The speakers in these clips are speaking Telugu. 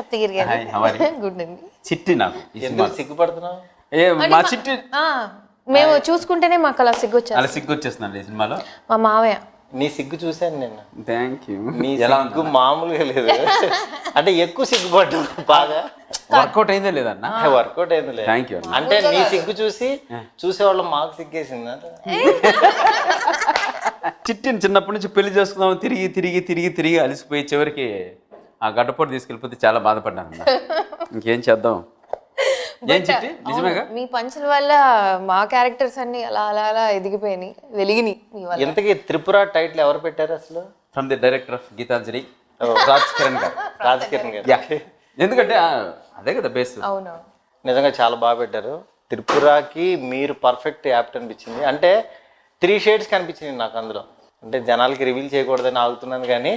సప్తగిరి గారు గుడ్ అండి. చిట్టి నాకు సిగ్గుపడుతున్నావు? మా చిట్టి మేము చూసుకుంటేనే మాకు అలా సిగ్గు వచ్చేది. అలా సిగ్గు వచ్చేస్తుందండి ఈ సినిమాలో. మా మావయ్య నీ సిగ్గు చూశాను నేను. Thank you. నీ సిగ్గు మామూలుగా లేదు, అంటే ఎక్కువ సిగ్గుపడ్డా బాగా. వర్కౌట్ అయిందే లేదన్న? వర్కౌట్ అయింది లేదు. Thank you. అంటే నీ సిగ్గు చూసి చూసేవాళ్ళం మాకు సిగ్గేసిందా? చిట్టిని చిన్నప్పటి నుంచి పెళ్లి చేసుకుందాం తిరిగి తిరిగి తిరిగి తిరిగి అలసిపోయి చివరికి ఆ గడ్డపోటు తీసుకెళ్ళిపోతే చాలా బాధపడ్డాను. ఇంకేం చేద్దాం. ఏం చిట్టి నిజమేగా? మీ పంచుల వల్ల మా క్యారెక్టర్స్ అన్ని అలా అలా అలా ఎదిగిపోయినాయి, వెలిగినాయి మీ వల్ల. ఇంతకీ త్రిపుర టైటిల్ ఎవరు పెట్టారు అసలు? From the director of Geethanjali, Raj Kiran గారు. రాజ్ కిరణ్ గారు. ఎందుకంటే అదే కదా బేస్. అవును, నిజంగా చాలా బాగా పెట్టారు. త్రిపురకి మీరు పర్ఫెక్ట్ యాప్ట్ అనిపించింది. అంటే 3 షేడ్స్ కనిపించింది నాకు అందులో. అంటే జనాలకి రివీల్ చేయకూడదని ఆగుతున్నాను కానీ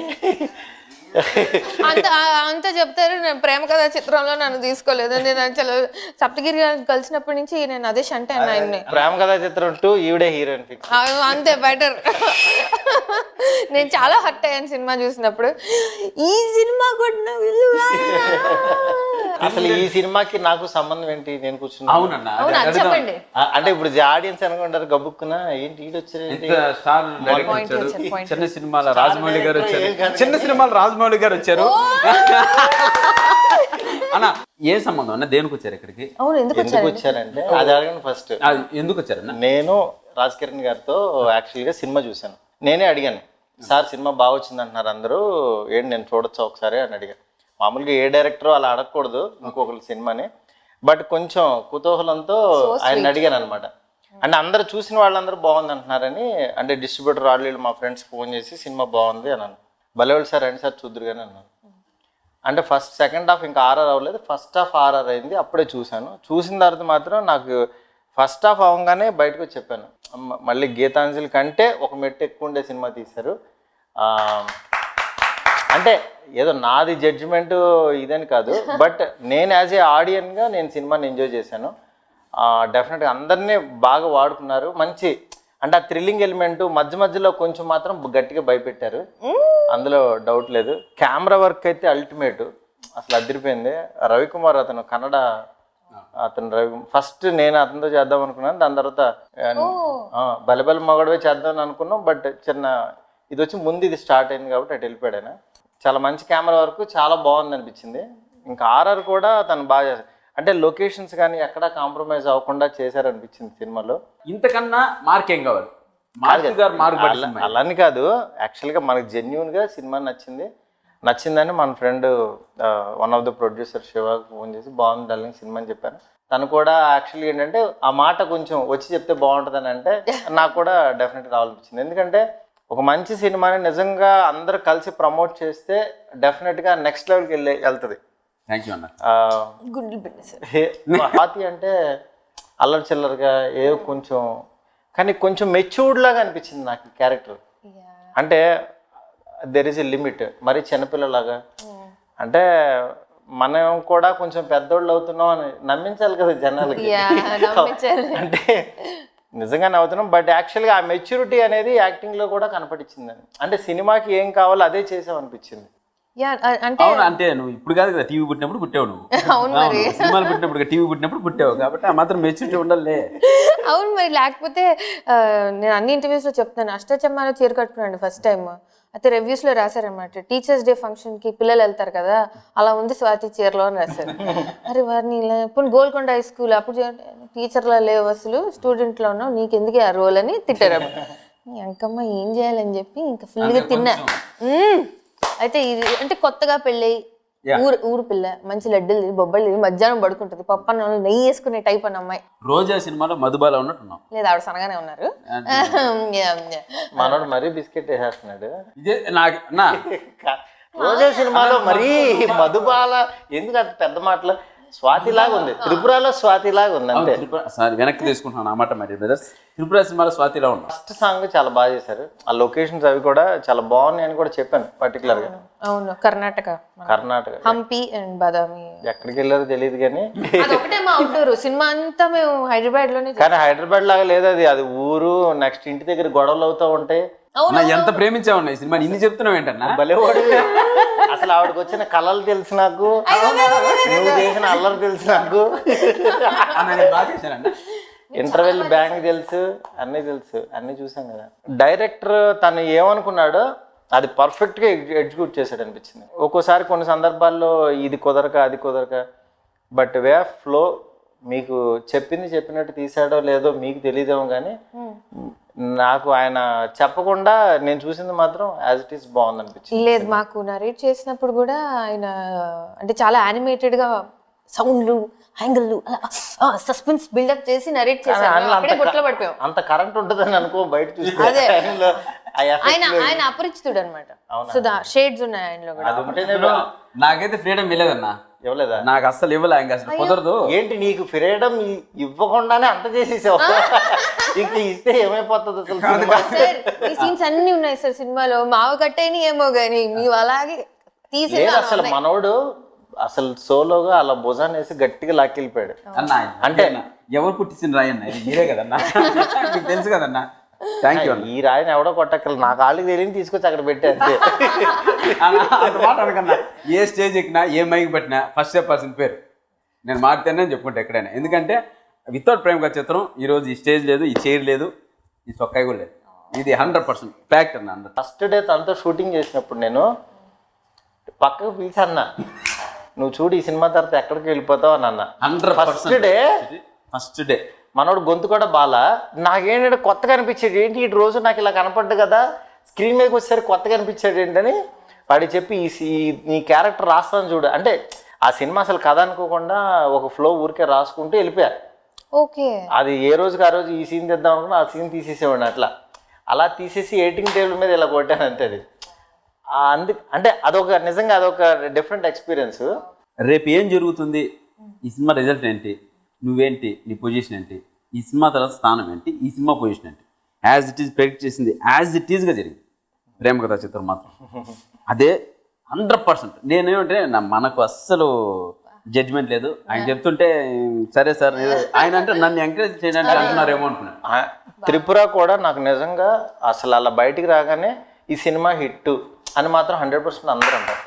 అంత చెప్తారు. నేను ప్రేమ కథా చిత్రంలో నన్ను తీసుకోలేదు. నేను అసలు సప్తగిరి గారిని కలిసినప్పటి నుంచి నేను అదే షంటే అన్న. ప్రేమ కథా చిత్రం 2 ఈవిడే హీరోయిన్ ఫిక్స్. అంతే బెటర్. నేను చాలా హర్ట్ అయ్యాను సినిమా చూసినప్పుడు. ఈ సినిమా కూడా అసలు ఈ సినిమాకి నాకు సంబంధం ఏంటి? నేను కూర్చున్నా. అవునన్నా చెప్పండి. అంటే ఇప్పుడు ఆడియన్స్ అనుకుంటారు గబ్బుక్కున్నా ఏంటి ఈడు వచ్చారు. స్టార్ డైరెక్టర్ చిన్న సినిమాల రాజమౌళి గారు వచ్చారు. చిన్న సినిమాల రాజమౌళి గారు వచ్చారు. అన్న ఏ సంబంధం అన్న? దేనికి వచ్చారు ఇక్కడికి? ఎందుకు వచ్చారంటే అది అడగండి ఫస్ట్. ఎందుకు వచ్చారన్న? నేను రాజ్ కిరణ్ గారితో యాక్చువల్గా సినిమా చూశాను. నేనే అడిగాను, సార్ సినిమా బాగా వచ్చింది అంటున్నారు అందరూ, ఏంటి నేను చూడొచ్చా ఒకసారి అని అడిగాను. మామూలుగా ఏ డైరెక్టర్ అలా అడగకూడదు ఇంకొకరి సినిమాని, బట్ కొంచెం కుతూహలంతో ఆయన అడిగాను అనమాట. అంటే అందరూ చూసిన వాళ్ళందరూ బాగుంది అంటున్నారని, అంటే డిస్ట్రిబ్యూటర్ వాళ్ళు మా ఫ్రెండ్స్ ఫోన్ చేసి సినిమా బాగుంది అన్నాను. భలేవాళ్ళు సార్ రండి సార్ చూద్దరు కానీ అన్నాను. అంటే సెకండ్ హాఫ్ ఇంకా ఆర్ఆర్ అవ్వలేదు, ఫస్ట్ హాఫ్ ఆర్ఆర్ అయింది. అప్పుడే చూశాను. చూసిన తర్వాత మాత్రం నాకు ఫస్ట్ హాఫ్ అవ్వగానే బయటకు వచ్చి చెప్పాను, మళ్ళీ గీతాంజలి కంటే ఒక మెట్టు ఎక్కువ ఉండే సినిమా తీశారు. అంటే ఏదో నాది జడ్జిమెంట్ ఇదని కాదు, బట్ నేను యాజ్ ఏ ఆడియన్గా నేను సినిమాని ఎంజాయ్ చేశాను. డెఫినెట్గా అందరినీ బాగా వాడుకున్నారు. మంచి అంటే ఆ థ్రిల్లింగ్ ఎలిమెంట్ మధ్య మధ్యలో కొంచెం మాత్రం గట్టిగా భయపెట్టారు, అందులో డౌట్ లేదు. కెమెరా వర్క్ అయితే అల్టిమేట్, అసలు అదిరిపోయింది. రవికుమార్ అతను కన్నడ అతను ఫస్ట్ నేను అతనితో చేద్దాం అనుకున్నాను. దాని తర్వాత బలబల మగడవే చేద్దాం అనుకున్నాం, బట్ చిన్న ఇది వచ్చి ముందు ఇది స్టార్ట్ అయింది కాబట్టి అటు వెళ్ళిపోయాడు ఆయన. చాలా మంచి కెమెరా వర్క్, చాలా బాగుంది అనిపించింది. ఇంకా ఆర్ఆర్ కూడా తను బాగా చేశారు. అంటే లొకేషన్స్ కానీ ఎక్కడా కాంప్రమైజ్ అవ్వకుండా చేశారనిపించింది సినిమాలో. ఇంతకన్నా మార్క్ ఏం కావాలి? అలాని కాదు, యాక్చువల్గా మనకు జెన్యున్గా సినిమా నచ్చిందని మన friend one of the producer శివాకి ఫోన్ చేసి బాగుంది డార్లింగ్ సినిమా అని చెప్పాను. తను కూడా యాక్చువల్గా ఏంటంటే ఆ మాట కొంచెం వచ్చి చెప్తే బాగుంటుందని అంటే నాకు కూడా డెఫినెట్గా రావాలనిపించింది. ఎందుకంటే ఒక మంచి సినిమాని నిజంగా అందరు కలిసి ప్రమోట్ చేస్తే డెఫినెట్గా నెక్స్ట్ లెవెల్కి వెళ్తుంది. థ్యాంక్ యూ అన్న. స్వాతి అంటే అల్లరి చిల్లరగా కొంచెం కానీ కొంచెం మెచ్యూర్డ్ లాగా అనిపించింది నాకు ఈ క్యారెక్టర్. అంటే దెర్ ఈజ్ ఎ లిమిట్, మరి చిన్నపిల్లలాగా. అంటే మనం కూడా కొంచెం పెద్దోళ్ళు అవుతున్నాం అని నమ్మించాలి కదా జనాలకి. అంటే నిజంగానే అవుతున్నాం, బట్ యాక్చువల్గా ఆ మెచ్యూరిటీ అనేది యాక్టింగ్లో కూడా కనపడిచ్చిందని. అంటే సినిమాకి ఏం కావాలో అదే చేసాం అనిపించింది. అంటే నువ్వు ఇప్పుడు కాదు కదా టీవీ పుట్టినప్పుడు పుట్టావు, నువ్వు సినిమాలు పుట్టినప్పుడు టీవీ పుట్టినప్పుడు పుట్టావు కాబట్టి ఆ మాత్రం మెచ్యూరిటీ ఉండాలి. అవును మరి, లేకపోతే నేను అన్ని ఇంటర్వ్యూస్లో చెప్తాను, అష్టచమ్మాలో చీర కట్టుకున్నాను ఫస్ట్ టైం. అయితే రివ్యూస్లో రాశారనమాట, టీచర్స్ డే ఫంక్షన్కి పిల్లలు వెళ్తారు కదా అలా ఉంది స్వాతి చీరలో అని రాశారు. అరే వారిని ఇప్పుడు గోల్కొండ హై స్కూల్ అప్పుడు టీచర్లో లేవు అసలు, స్టూడెంట్లో ఉన్నావు, నీకు ఎందుకే ఆ రోల్ అని తిట్టారు. అంకమ్మ ఏం చేయాలని చెప్పి ఇంకా ఫుల్గా తిన్నా. అయితే ఇది అంటే కొత్తగా పెళ్ళి ఊరు పిల్ల, మంచి లడ్డూలు బొబ్బళ్ళు మధ్యాహ్నం పడుకుంటుంది, పప్పన్న నెయ్యి వేసుకునే టైప్ అన్న అమ్మాయి. రోజా సినిమాలో మధుబాల ఉన్నట్టున్నాం. లేదు ఆవిడ సనగానే ఉన్నారు. మనోడు మరీ బిస్కెట్ వేసేస్తున్నాడు. ఇదే రోజా సినిమాలో మరీ మధుబాల ఎందుకు అంత పెద్ద మాటలు? స్వాతిలాగా ఉంది, త్రిపురలో స్వాతిలాగా ఉంది అంతే. వెనక్కి తీసుకుంటున్నాను ఆ మాట. మరి బ్రదర్స్ త్రిపుర సినిమాలో స్వాతిలా ఉంది. ఫస్ట్ సాంగ్ చాలా బాగా చేశారు, ఆ లొకేషన్స్ అవి కూడా చాలా బాగున్నాయి అని కూడా చెప్పాను పర్టికులర్ గా. అవును, కర్ణాటక హంపి అండ్ బాదామి. ఎక్కడికి వెళ్ళారో తెలియదు కానీ ఒకటే మా అవుట్డోర్ సినిమా అంతా మేము హైదరాబాద్ లోనే. కానీ హైదరాబాద్ లాగా లేదు అది ఊరు. నెక్స్ట్ ఇంటి దగ్గర గొడవలు అవుతూ ఉంటాయి. ఎంత ప్రేమించావు ఈ సినిమా, ఇన్ని చెప్తున్నావు ఏంటన్నా? భలేవాడు అసలు ఆవిడకి వచ్చిన కళలు తెలుసు నాకు, నువ్వు చేసిన అల్లరి తెలుసు నాకు, ఇంటర్వెల్ బ్యాంక్ తెలుసు, అన్నీ తెలుసు, అన్నీ చూసాం కదా. డైరెక్టర్ తను ఏమనుకున్నాడో అది పర్ఫెక్ట్గా ఎగ్జిక్యూట్ చేశాడు అనిపించింది. ఒక్కోసారి కొన్ని సందర్భాల్లో ఇది కుదరక అది కుదరక, బట్ వే ఆఫ్ ఫ్లో మీకు చెప్పినట్టు తీసాడో లేదో మీకు తెలియదేమో కానీ నాకు ఆయన చెప్పకుండా నేను చూసింది మాత్రం యాజ్ ఇట్ ఈస్ బాగుంది అనిపించింది. లేదు, మాకు నరేట్ చేసినప్పుడు కూడా ఆయన అంటే చాలా యానిమేటెడ్ గా సౌండ్లు, యాంగిల్లు అలా సస్పెన్స్ బిల్డప్ చేసి నరేట్ చేశారు. అక్కడే బొట్లో పడిపోయాం. అంత కరెంట్ ఉంటుందని అనుకో బయట చూస్తే. అదే ఆయన అపరిచితుడు అనమాట. సో షేడ్స్ ఉన్నాయి ఆయనలో కూడా. నాకైతే ఫ్రీడమ్ ఇవ్వలేదన్నా. ఇవ్వలేదా? నాకు అస్సలు ఇవ్వలే, ఇంకా అసలు కుదరదు. ఏంటి నీకు ఫ్రీడమ్ ఇవ్వకుండానే అంత చేసేసావు? ఇంక ఇస్తే ఏమైపోతుంది అసలు? ఈ సీన్స్ అన్ని ఉన్నాయి సార్ సినిమాలో. మావ కట్టేని ఏమో గానీ మీరు అలాగే తీసే అసలు మనోడు అసలు సోలోగా అలా భుజాన్ని వేసి గట్టిగా లాక్కెళ్ళిపోయాడు. అన్నా అంటే ఎవరు పుట్టించిన రాయి అన్న, ఇది మీరే కదన్నా, మీకు తెలుసు కదన్నా. Thank you. ఈ రాయిని ఎవడో కొట్టక్కర్లేదు, నా కాళ్ళకి తెలియని తీసుకొచ్చి అక్కడ పెట్టే అంతే. అంత మాట అనకన్నా. ఏ స్టేజ్ ఎక్కినా ఏ మైక్ పెట్టినా ఫస్ట్ పర్సన్ పేరు నేను మారితేనే చెప్పుకుంటా ఎక్కడైనా. ఎందుకంటే వితౌట్ ప్రేమ కథ చిత్రం ఈరోజు ఈ స్టేజ్ లేదు, ఈ చైర్ లేదు, ఈ చొక్కాయి కూడా లేదు. ఇది 100% ఫ్యాక్ట్ అన్న. 100. ఫస్ట్ డే తనతో షూటింగ్ చేసినప్పుడు నేను పక్కకు పిలిచాన్నా, నువ్వు చూడు ఈ సినిమా తర్వాత ఎక్కడికి వెళ్ళిపోతావు అని అన్న. 100% ఫస్ట్ డే మనోడు గొంతు కూడా బాలా. నాకేంటంటే కొత్తగా అనిపించేది, ఏంటి ఈ రోజు నాకు ఇలా కనపడ్డు కదా, స్క్రీన్ మీదకి వచ్చేసరికి కొత్తగా అనిపించేది ఏంటని వాడి చెప్పి ఈ క్యారెక్టర్ రాస్తాను చూడు అంటే, ఆ సినిమా అసలు కథ అనుకోకుండా ఒక ఫ్లో ఊరికే రాసుకుంటూ వెళ్ళిపోయారు. ఓకే, అది ఏ రోజుకి ఆ రోజు ఈ సీన్ తెద్దాం అనుకున్నా ఆ సీన్ తీసేసేవాడిని. అలా తీసేసి ఎడిటింగ్ టేబుల్ మీద ఇలా కొట్టాను అంతే. అది అంటే నిజంగా అదొక డిఫరెంట్ ఎక్స్పీరియన్స్. రేపు ఏం జరుగుతుంది, ఈ సినిమా రిజల్ట్ ఏంటి, నువ్వేంటి, నీ పొజిషన్ ఏంటి, ఈ సినిమా తర్వాత స్థానం ఏంటి, ఈ సినిమా పొజిషన్ ఏంటి, యాజ్ ఇట్ ఈజ్ ప్రెడిక్ట్ చేసింది యాజ్ ఇట్ ఈజ్గా జరిగింది ప్రేమ కథా చిత్రం మాత్రం. అదే 100%. నేనేమంటే మనకు అస్సలు జడ్జ్మెంట్ లేదు. ఆయన చెప్తుంటే సరే సార్, ఆయన అంటే నన్ను ఎంకరేజ్ చేయడానికి అంటున్నారేమో అనుకున్నాను. త్రిపుర కూడా నాకు నిజంగా అసలు అలా బయటికి రాగానే ఈ సినిమా హిట్ అని మాత్రం 100% అందరూ అంటారు.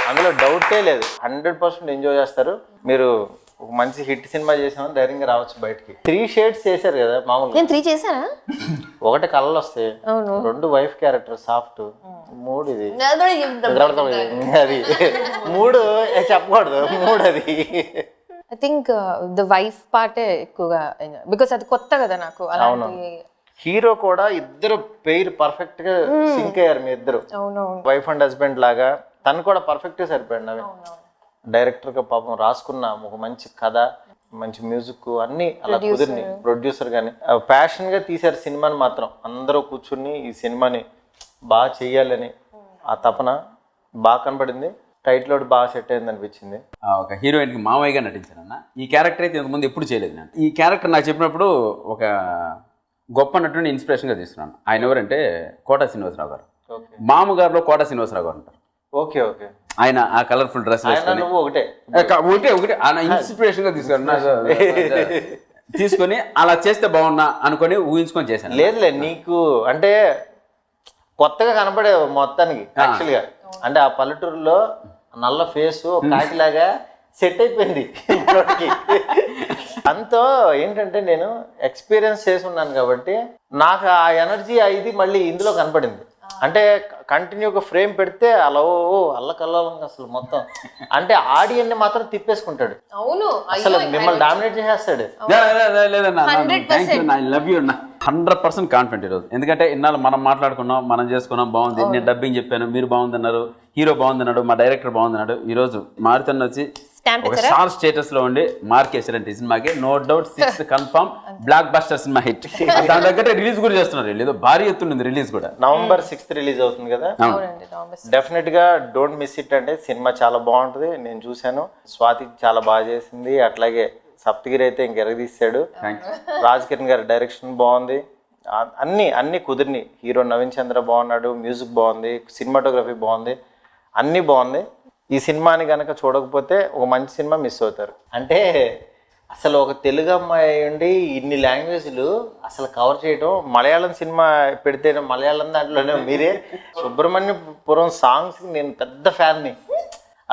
అందులో డౌటే లేదు. 100% ఎంజాయ్ చేస్తారు. మీరు ఒక మంచి హిట్ సినిమా చేసామని ధైర్యంగా రావచ్చు బయటికి. 3 షేడ్స్ చేశారు కదా మామూలుగా. నేను 3 చేశానా? ఒకటి కళ్ళలు వస్తాయి, 2 వైఫ్ క్యారెక్టర్ సాఫ్ట్, 3 ఇది అది 3 చెప్పకూడదు, 3 అది. ఐ థింక్ ద వైఫ్ పార్టే ఎక్కువగా బికాస్ అది కొత్త కదా నాకు. అలాంటి హీరో కూడా ఇద్దరు పెయిర్ పర్ఫెక్ట్ గా సింక్ అయ్యారు మీ ఇద్దరు. వైఫ్ అండ్ హస్బెండ్ లాగా తను కూడా పర్ఫెక్ట్ గా సరిపోయాడు. అవి డైరెక్టర్ గా పాపం రాసుకున్న ఒక మంచి కథ, మంచి మ్యూజిక్ అన్ని అలా కుదిరిని. ప్రొడ్యూసర్ గానీ ప్యాషన్ గా తీశారు సినిమాని. మాత్రం అందరూ కూర్చుని ఈ సినిమాని బాగా చెయ్యాలని ఆ తపన బాగా కనపడింది. టైటిల్ ఒకటి బాగా సెట్ అయింది అనిపించింది. ఒక హీరోయిన్కి మామయ్యగా నటించానన్న. ఈ క్యారెక్టర్ అయితే ఇంతకుముందు ఎప్పుడు చేయలేదు నేను. ఈ క్యారెక్టర్ నాకు చెప్పినప్పుడు ఒక గొప్ప నటుని ఇన్స్పిరేషన్గా తీసుకున్నాను. ఆయన ఎవరంటే కోట శ్రీనివాసరావు గారు. మామగారులో కోట శ్రీనివాసరావు గారు ఉంటారు. Okay okay. ఆయన ఆ కలర్ఫుల్ డ్రెస్ ఒకటే ఆయన ఇన్స్పిరేషన్ గా తీసుకొని అలా చేస్తే బాగున్నా అనుకొని ఊహించుకొని చేశాను. లేదులే, నీకు అంటే కొత్తగా కనపడే మొత్తానికి యాక్చువల్ గా. అంటే ఆ పల్లెటూరులో నల్ల ఫేసు కాకిలాగా సెట్ అయిపోయింది. అంతో ఏంటంటే నేను ఎక్స్పీరియన్స్ చేసి ఉన్నాను కాబట్టి నాకు ఆ ఎనర్జీ ఇది మళ్ళీ ఇందులో కనపడింది. అంటే కంటిన్యూగా ఫ్రేమ్ పెడితే అలా అల్లకల్లంగా అసలు మొత్తం అంటే ఆడియన్ని మాత్రం తిప్పేసుకుంటాడు. అవును, అసలు మిమ్మల్ని డామినేట్ చేసేస్తాడు. లేదన్నా, 100% కాన్ఫిడెంట్ ఈరోజు. ఎందుకంటే ఇన్నాళ్ళు మనం మాట్లాడుకున్నాం, మనం చేసుకున్నాం, బాగుంది, నేను డబ్బింగ్ చెప్పాను, మీరు బాగుందన్నారు, హీరో బాగుందన్నాడు, మా డైరెక్టర్ బాగుందన్నాడు. ఈరోజు మారుతన్న వచ్చి ఒక స్టార్ స్టేటస్ లో ఉండి మార్క్ వేసారంటే ఈ సినిమాకి no doubt 6th confirm blockbuster cinema hit. దాని దగ్గర రిలీజ్ కూడా చేస్తున్నారు, ఏదో భారీ ఎత్తున్నది రిలీజ్ కూడా. November 6th రిలీజ్ అవుతుంది కదా. డెఫినెట్ గా డోంట్ మిస్ ఇట్. అంటే సినిమా చాలా బాగుంటుంది, నేను చూశాను. స్వాతి చాలా బాగా చేసింది, అట్లాగే సప్తగిరి అయితే ఇంకెరగదీశాడు. రాజ్ కిరణ్ గారి డైరెక్షన్ బాగుంది, అన్ని కుదిరిని. హీరో నవీన్ చంద్ర బాగున్నాడు, మ్యూజిక్ బాగుంది, సినిమాటోగ్రఫీ బాగుంది, అన్నీ బాగుంది. ఈ సినిమాని కనుక చూడకపోతే ఒక మంచి సినిమా మిస్ అవుతారు. అంటే అసలు ఒక తెలుగు అమ్మాయి ఉండి ఇన్ని లాంగ్వేజ్లు అసలు కవర్ చేయడం. మలయాళం సినిమా పెడితే మలయాళం దాంట్లోనే మీరే సుబ్రహ్మణ్యపురం సాంగ్స్కి నేను పెద్ద ఫ్యాన్ని.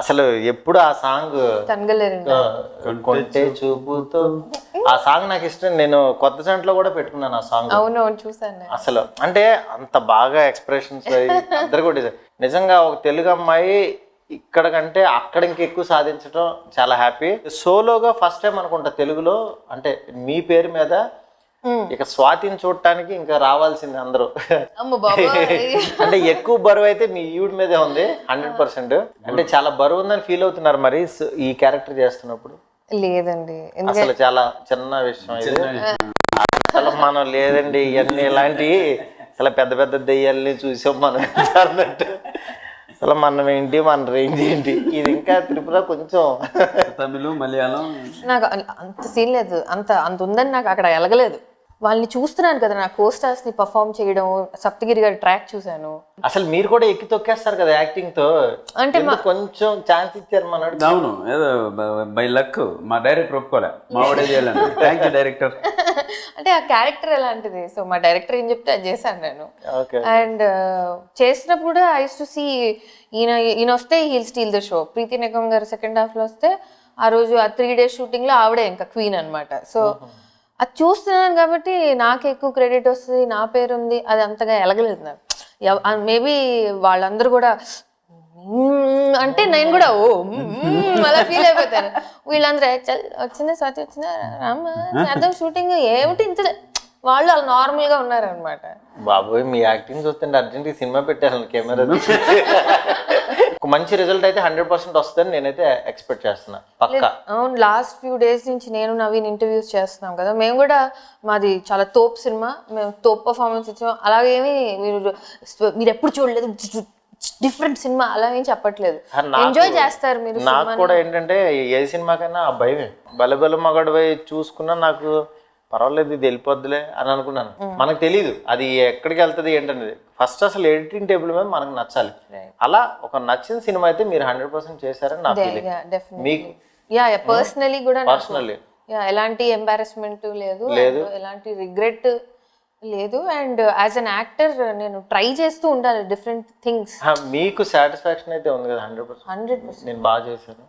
అసలు ఎప్పుడు ఆ సాంగ్ తనగలేరండి. కొంటే చూపుతో ఆ సాంగ్ నాకు ఇష్టం. నేను కొత్త జంటలో కూడా పెట్టుకున్నాను ఆ సాంగ్. అవునవును చూసాను. అసలు అంటే అంత బాగా ఎక్స్ప్రెషన్స్ అందరు కూడా నిజంగా ఒక తెలుగు అమ్మాయి ఇక్కడ కంటే అక్కడ ఇంకెక్కువ సాధించడం చాలా హ్యాపీ. సోలోగా ఫస్ట్ టైం అనుకుంటా తెలుగులో అంటే మీ పేరు మీద ఇక స్వాతిని చూడటానికి ఇంకా రావాల్సింది అందరూ. అమ్మ బాబాయ్. అంటే ఎక్కువ బరువు అయితే మీ ఈవిడ మీదే ఉంది 100%. అంటే చాలా బరువు ఉందని ఫీల్ అవుతున్నారు మరి ఈ క్యారెక్టర్ చేస్తున్నప్పుడు? లేదండి, అసలు చాలా చిన్న విషయం ఇది. అసలు మనం లేదండి ఇవన్నీ ఇలాంటివి అసలు పెద్ద పెద్ద దెయ్యాలని చూసాం మనం అన్నట్టు. అసలు మనం ఏంటి, మన రేంజ్ ఏంటి, ఇది ఇంకా త్రిపుర కొంచెం తమిళ మలయాళం నాకు అంత సీన్ లేదు. అంత ఉందని నాకు అక్కడ ఎలగలేదు. వాళ్ళని చూస్తున్నాను కదా, నా కోస్టార్స్ ని పర్ఫామ్ చేయడం, సప్తగిరి గారి ట్రాక్ చూసాను. అసలు మీరు కూడా ఎక్కి తొక్కేస్తారు కదా యాక్టింగ్ తో. అంటే కొంచెం ఛాన్స్ ఇచ్చారు మనోడు. అవును, ఏదో బై లక్ మా డైరెక్టర్ ఒప్పుకోలే, మా వాడే చేయాలని. Thank you director. అంటే ఆ క్యారెక్టర్ ఎలాంటిది, సో మా డైరెక్టర్ ఏం చెప్తే అది చేశాను నేను. ఓకే. అండ్ చేసినప్పుడు కూడా ఐ టు సీ ఈయన వస్తే హీల్ స్టీల్ ద షో. ప్రీతి నిగమ్ గారు సెకండ్ హాఫ్ లో వస్తే ఆ రోజు ఆ 3 days షూటింగ్ లో ఆవిడే ఇంకా క్వీన్ అనమాట. సో అది చూస్తున్నాను కాబట్టి నాకు ఎక్కువ క్రెడిట్ వస్తుంది, నా పేరు ఉంది. అది అంతగా ఎలగలేదు నాకు. మేబీ వాళ్ళందరూ కూడా అంటే నేను కూడా అలా ఫీల్ అయిపోతాను. వీళ్ళందరూ వచ్చిందా స్వాతి వచ్చిందా రామ్మ షూటింగ్ ఏమిటి ఇంత, వాళ్ళు అలా నార్మల్ గా ఉన్నారనమాట. బాబోయ్ మీ యాక్టింగ్ చూస్తుంటే అర్జెంట్ సినిమా పెట్టాను కెమెరా. ఒక మంచి రిజల్ట్ అయితే 100% వస్తుందని నేనైతే ఎక్స్పెక్ట్ చేస్తున్నా పక్కా. అవును, లాస్ట్ ఫ్యూ డేస్ నుంచి నేను నవీన్ ఇంటర్వ్యూస్ చేస్తున్నాం కదా, మేము కూడా మాది చాలా తోపు సినిమా, మేము తోపు పర్ఫార్మెన్స్ ఇచ్చాం. అలాగేమి మీరు ఎప్పుడు చూడలేదు డిఫరెంట్ సినిమా అలా ఏం చెప్పట్లేదు, ఎంజాయ్ చేస్తారు మీరు. నాకు కూడా ఏంటంటే ఏ సినిమాకైనా ఆ భయమే. బలబల మగడు పోయి చూసుకున్నా నాకు పర్వాలేదు ఇది వెళ్ళిపోద్దులే అని అనుకున్నాను. మనకు తెలీదు అది ఎక్కడికి వెళ్తుంది ఏంటనేది. ఫస్ట్ అసలు ఎడిటింగ్ టేబుల్ మీద మనకు నచ్చాలి. అలా ఒక నచ్చిన సినిమా అయితే మీరు 100% చేశారని నా ఫీలింగ్. మీకు పర్సనలీ కూడా పర్సనల్లీ ఎలాంటి ఎంబారస్మెంట్ లేదు, ఎలాంటి రిగ్రెట్ లేదు. అండ్ యాజ్ అన్ యాక్టర్ నేను ట్రై చేస్తూ ఉండాలి డిఫరెంట్ థింగ్స్. మీకు సాటిస్ఫాక్షన్ అయితే ఉంది కదా 100%. నేను బాగా చేశాను,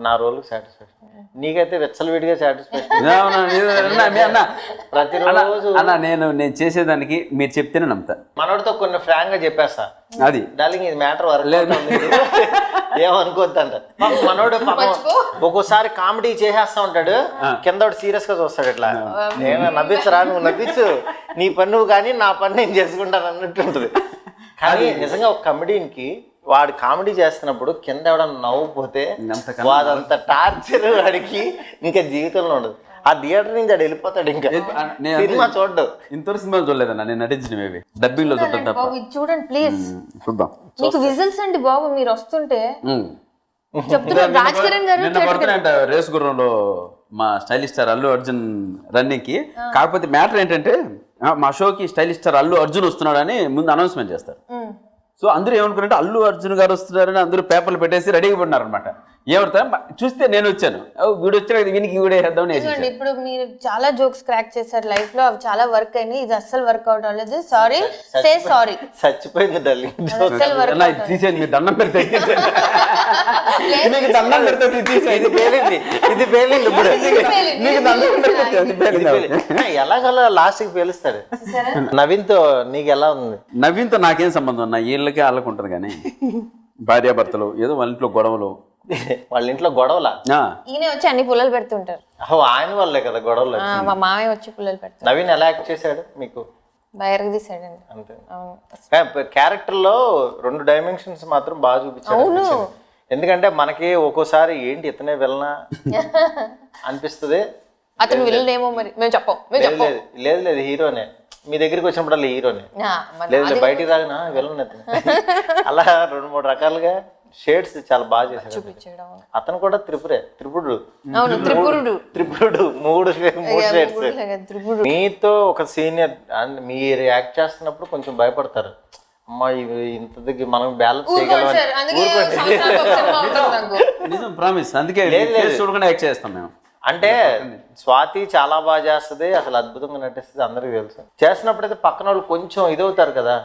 నా రోల్ సాటిస్ఫాక్షన్. నీకైతే విచ్చలవిడిగా సాటిస్ఫాక్షన్ ప్రతిరోజు. అన్న నేను చేసేదానికి మీరు చెప్తేనే నమ్ముతా. మనోడితో కొన్ని ఫ్రాంక్ గా చెప్పేస్తా, అది డార్లింగ్ ఇది మ్యాటర్ వరకు ఏమనుకోద్దంట. మనోడు ఒక్కోసారి కామెడీ చేసేస్తా ఉంటాడు, కింద సీరియస్ గా చూస్తాడు. ఇట్లా నేను నవ్వించరా, నువ్వు నవ్వించు, నీ పని నువ్వు కానీ నా పని నేను చేసుకుంటాను అన్నట్టు ఉంటుంది. కానీ నిజంగా ఒక కమెడీకి వాడు కామెడీ చేస్తున్నప్పుడు కింద ఎవడన్నా నవ్వుపోతే వాడంత టార్చర్ వాడికి ఇంకా జీవితంలో ఉండదు. ఆ థియేటర్ నుంచి ఆడు వెళ్ళిపోతాడు. ఇంకా సినిమా చూడ్డు. ఇంతవరకు సినిమా చూడలేదన్న నేను నటించినవి, డబ్బింగ్ లో చూడటం తప్ప. చూడండి ప్లీజ్, చూద్దాం. మీకు విజిల్స్ అండి బాబు, మీరు వస్తుంటే చెప్తున్నారు. రాజ్ చరణ్ గారు రేసు గుర్రంలో మా stylish star Allu Arjun running కి, కాకపోతే మ్యాటర్ ఏంటంటే మా షోకి స్టైలిష్ స్టార్ అల్లు అర్జున్ వస్తున్నాడు అని ముందు అనౌన్స్మెంట్ చేస్తారు. సో అందరూ ఏమనుకున్నారంటే అల్లు అర్జున్ గారు వస్తున్నారని అందరూ పేపర్లు పెట్టేసి రెడీగా పడినారు అనమాట. ఏమవుతా చూస్తే నేను వచ్చాను, వీడు వచ్చాడు వీనికి వీడేద్దామని. ఇప్పుడు మీరు చాలా జోక్స్ క్రాక్ చేశారు లైఫ్ లో, అవి చాలా వర్క్ అయినాయి. ఇది అస్సలు వర్క్అవుట్ అవ్వలేదు. Sorry, say sorry. చచ్చిపోయింది డార్లింగ్. తీసేది మీరు దండం పెడితే, దండం పెడితే ఇది పేలింది, ఇది పేలింది. ఇప్పుడు ఎలాగలా లాస్ట్ కి పేలుస్తాడు. నవీన్ తో నీకు ఎలా ఉంది? నవీన్ తో నాకేం సంబంధం అన్న, వీళ్ళకి వాళ్ళకి ఉంటుంది. కానీ భార్యాభర్తలు ఏదో వాళ్ళ ఇంట్లో గొడవలు, వాళ్ళ ఇంట్లో గొడవలా? ఈయన వచ్చి అన్ని పుల్లలు పెడుతుంటారు. ఆయన వాళ్ళే కదా గొడవలు. మా మామయ్య వచ్చి పుల్లలు పెడతారు. నవీన్ ఎలా యాక్ట్ చేశాడు మీకు? బయటకు తీసాడండి. అంతే. క్యారెక్టర్ లో 2 డైమెన్షన్స్ మాత్రం బాగా చూపించాడు. ఎందుకంటే మనకి ఒక్కోసారి ఏంటి ఇతనే వెళ్ళనా అనిపిస్తుంది. అతను వెళ్ళనేమో మరి మేము చెప్పం. లేదు లేదు హీరోనే. మీ దగ్గరికి వచ్చినప్పుడు హీరోనే. లేదు బయటికి రాగినా వెళ్ళను. అలా 2-3 రకాలుగా షేడ్స్ చాలా బాగా చేశాడు. అతను కూడా త్రిపురుడు 3 షేడ్స్. మీతో ఒక సీనియర్ మీరు యాక్ట్ చేస్తున్నప్పుడు కొంచెం భయపడతారు, అమ్మా ఇంత దగ్గర మనం బ్యాలెన్స్ చేయగలమని. ప్రామిస్, అందుకే చూడకుండా యాక్ట్ చేస్తాం మేము. అంటే స్వాతి చాలా బాగా చేస్తుంది, అసలు అద్భుతంగా నటిస్తుంది, అందరికీ తెలుసు. చేస్తున్నప్పుడు అయితే పక్కన వాళ్ళు కొంచెం ఇదవుతారు కదా,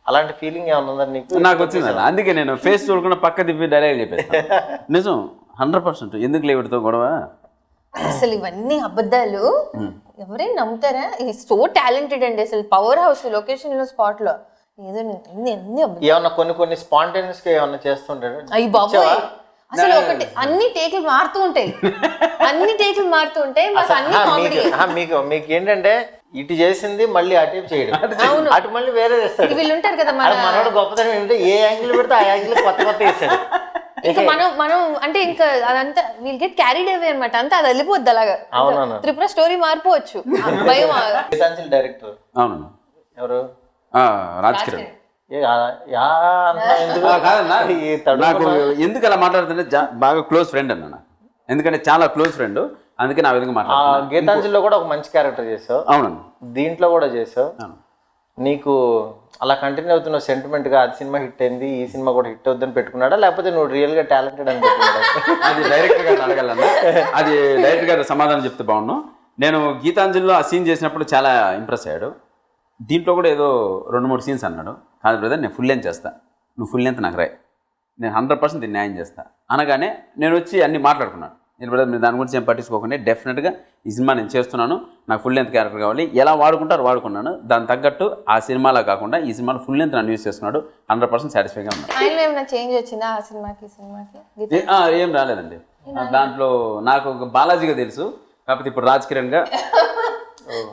అలాంటి ఫీలింగ్ ఏమైనా ఉందా నీకు? నాకు వచ్చింది అన్న, అందుకే నేను ఫేస్ చూడకుండా పక్క తిప్పి డైరెక్ట్ చెప్పేస్తాను. నిజం 100%. ఎందుకు లేవుడితో గొడవ? అసలు ఇవన్నీ అబద్ధాలు, ఎవరైనా నమ్ముతారా? ఇది సో టాలెంటెడ్ అండి, అసలు పవర్ హౌస్ లొకేషన్ లో స్పాట్ లో ఏదో అన్ని అబద్ధాలు. ఏమన్నా కొన్ని స్పాంటేనియస్ గా ఏమన్నా చేస్తుంటాడు? అయ్యి బాబోయ్, అసలు ఒకటి అన్ని టేకులు మారుతూ ఉంటాయి, అన్ని టేకులు మారుతూ ఉంటాయి, మాకు అన్ని కామెడీ. మీకు ఏంటంటే ఇటు చేసింది మళ్ళీ అటు చేయడం, అటు మళ్ళీ వేరే చేస్తాడు. వీళ్ళు ఉంటారు కదా మనోడు గొప్పతనం ఏంటంటే ఏ యాంగిల్ పెడితే ఆ యాంగిల్ కొత్త వేస్తాడు. ఇంకా మనం అంటే ఇంకా అదంతా విల్ గెట్ క్యారీడ్ అవే అనమాట, అంతా అది వెళ్ళిపోద్ది అలాగా. అవునవును, త్రిపుర స్టోరీ మారిపోవచ్చు. భయం. గీతాంజలి డైరెక్టర్ అవును, ఎవరు? రాజ్ కిరణ్. కాదన్నా నాకు ఎందుకు అలా మాట్లాడుతుంటే బాగా క్లోజ్ ఫ్రెండ్ అన్న నాకు, ఎందుకంటే చాలా క్లోజ్ ఫ్రెండ్, అందుకే నా విధంగా మాట్లాడుతున్నా. గీతాంజలిలో కూడా ఒక మంచి క్యారెక్టర్ చేసావు. అవునండి, దీంట్లో కూడా చేసావు. నీకు అలా కంటిన్యూ అవుతున్న సెంటిమెంట్ గా అది సినిమా హిట్ అయింది, ఈ సినిమా కూడా హిట్ అవుతుందని పెట్టుకున్నాడా, లేకపోతే నువ్వు రియల్ గా టాలెంటెడ్ అని పెట్టుకున్నాడా? అది డైరెక్టర్ గారు అడగాలన్నా, అది డైరెక్టర్ గారు సమాధానం చెప్తే బాగున్నాను. నేను గీతాంజలిలో ఆ సీన్ చేసినప్పుడు చాలా ఇంప్రెస్ అయ్యాడు. దీంట్లో కూడా ఏదో 2-3 సీన్స్ అన్నాడు. కాదు బ్రదర్, నేను ఫుల్ లెంత్ చేస్తా, నువ్వు ఫుల్ లెంత్ నాకు రాయి, నేను 100% దీన్ని న్యాయం చేస్తా అనగానే నేను వచ్చి అన్ని మాట్లాడుకున్నాను. నేను బ్రదర్ మీరు దాని గురించి ఏం పట్టించుకోకుండా డెఫినెట్గా ఈ సినిమా నేను చేస్తున్నాను, నాకు ఫుల్ లెంత్ క్యారెక్టర్ కావాలి, ఎలా వాడుకుంటారు వాడుకున్నాను, దాని తగ్గట్టు ఆ సినిమాలో కాకుండా ఈ సినిమాలో ఫుల్ లెంత్ నన్ను యూజ్ చేస్తున్నాడు. 100% సాటిస్ఫైగా ఉన్నాడు. ఆయనలో ఏమైనా చేంజ్ వచ్చిందా ఆ సినిమాకి ఏం రాలేదండి దాంట్లో. నాకు ఒక బాలాజీగా తెలుసు, కాకపోతే ఇప్పుడు రాజ్ కిరణ్ గా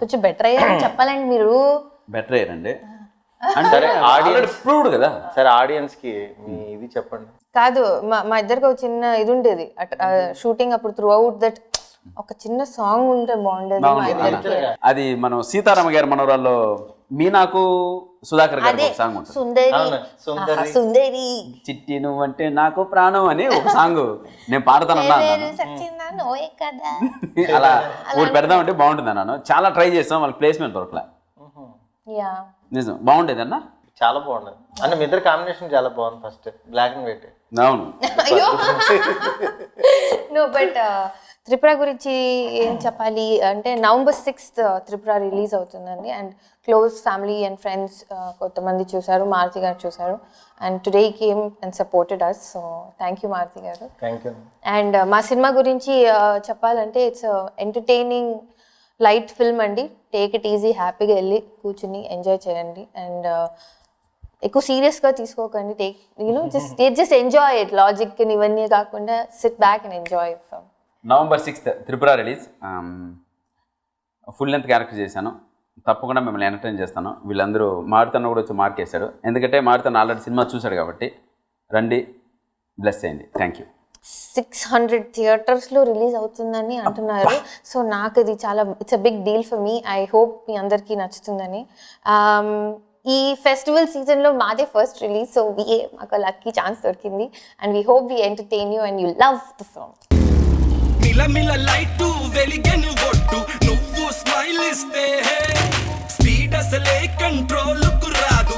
కొంచెం బెటర్ అయ్యారని చెప్పాలండి. మీరు బెటర్ అయ్యారండి అంటే ఆడియన్స్ ప్రూవ్డ్ కదా. సరే ఆడియన్స్ కి మీ ఇది చెప్పండి. కాదు, మా ఇద్దరికి ఒక చిన్న ఇది ఉండేది షూటింగ్ అప్పుడు. త్రూ అవుట్ దట్ ఒక చిన్న సాంగ్ ఉంటే బాగుండేది. అది మనం సీతారామ గారి మనవరాల్లో మీనాకు సుధాకర్ గారి ఒక సాంగ్ ఉంటుంది, సుందరి చిట్టి నువ్వంటే నాకు ప్రాణం అని ఒక సాంగ్ నేను పాడతానన్నా. అలా ఊరు పెడదామంటే బాగుంటుంది అన్నాను. చాలా ట్రై చేస్తాం, వాళ్ళకి ప్లేస్మెంట్ దొరకలే. నిజం బాగుండేది అన్న, చాలా బాగుండేది అన్న. మీ ఇద్దరు కాంబినేషన్ చాలా బాగుంది. First black and white. అవును. నో బట్ త్రిపుర గురించి ఏం చెప్పాలి అంటే November 6th త్రిపుర రిలీజ్ అవుతుందండి. And close family and friends కొంతమంది చూసారు, మారుతి గారు చూసారు. And today came and supported us. So thank you Maruthi garu. Thank you. And మా సినిమా గురించి చెప్పాలంటే ఇట్స్ ఎంటర్టైనింగ్ లైట్ ఫిల్మ్ అండి. టేక్ ఇట్ ఈజీ, హ్యాపీగా వెళ్ళి కూర్చుని ఎంజాయ్ చేయండి. అండ్ ఎక్కువ సీరియస్గా తీసుకోకండి. Take just enjoy it. Logic ఇవన్నీ కాకుండా SIT back and enjoy film. November 6th Tripura release. Full length character చేశాను, తప్పకుండా మిమ్మల్ని ఎంటర్టైన్ చేస్తాను. వీళ్ళందరూ మారుతన్న కూడా వచ్చి మార్కేశాడు, ఎందుకంటే మారుతన్న ఆల్రెడీ సినిమా చూశాడు కాబట్టి. రండి, బ్లెస్ చేయండి. Thank you. 600 థియేటర్స్లో రిలీజ్ అవుతుందని అంటున్నారు. సో నాకు ఇది చాలా it's a big deal for me. I hope మీ అందరికీ నచ్చుతుందని. ఈ ఫెస్టివల్ సీజన్లో మాదే ఫస్ట్ రిలీజ్. సో మాకు లక్కీ ఛాన్స్ దొరికింది. And we hope we entertain you and you love the film. మిలమిల లైట్ వెలిగని ఒట్టు నువ్వు స్మైల్ ఇస్తే స్పీడ్ అసలే కంట్రోల్ కు రాదు.